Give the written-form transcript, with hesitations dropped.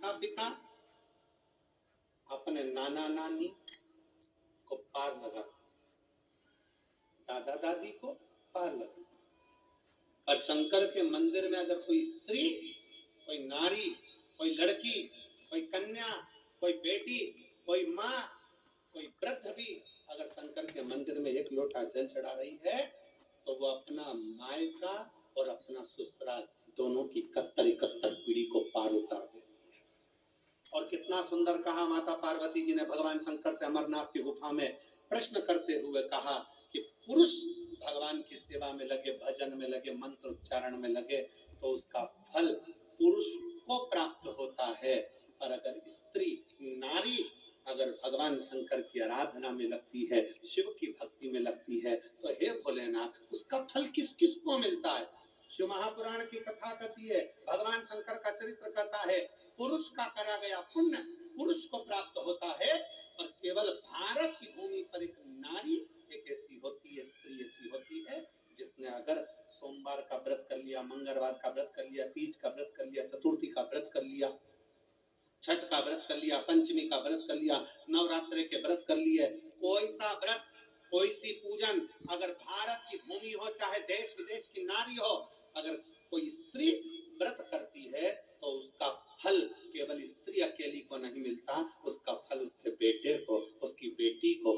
माता पिता अपने नाना नानी को पार लगा, दादा दादी को पार लगा। और शंकर के मंदिर में अगर कोई स्त्री, कोई नारी, कोई लड़की, कोई कन्या, कोई बेटी, कोई माँ, कोई वृद्ध भी अगर शंकर के मंदिर में एक लोटा जल चढ़ा रही है तो वो अपना मायका और अपना ससुराल दोनों की 71 पीढ़ी को पार उतार दे। और कितना सुंदर कहा माता पार्वती जी ने भगवान शंकर से अमरनाथ की गुफा में प्रश्न करते हुए कहा कि पुरुष भगवान की सेवा में लगे, भजन में लगे, मंत्र उच्चारण में लगे तो उसका फल पुरुष को प्राप्त होता है, और अगर स्त्री नारी अगर भगवान शंकर की आराधना में लगती है, शिव की भक्ति में लगती है तो हे भोलेनाथ उसका फल किस किस को मिलता है। शिव महापुराण की कथा कहती है, भगवान शंकर का चरित्र कहता है, पुरुष का करा गया पुण्य पुरुष को प्राप्त होता है, और केवल भारत की भूमि पर एक नारी एक ऐसी होती है, स्त्री ऐसी होती है जिसने अगर सोमवार का व्रत कर लिया, मंगलवार का व्रत कर लिया, तीज का व्रत कर लिया, चतुर्थी का व्रत कर लिया, छठ का व्रत कर लिया, पंचमी का व्रत कर लिया, नवरात्रि के व्रत कर लिए, कोई सा व्रत, कोई सी पूजन अगर भारत की भूमि हो चाहे देश विदेश की नारी हो, अगर कोई स्त्री व्रत करती है तो उसका फल केवल स्त्री अकेली को नहीं मिलता, उसका फल उसके बेटे को, उसकी बेटी को,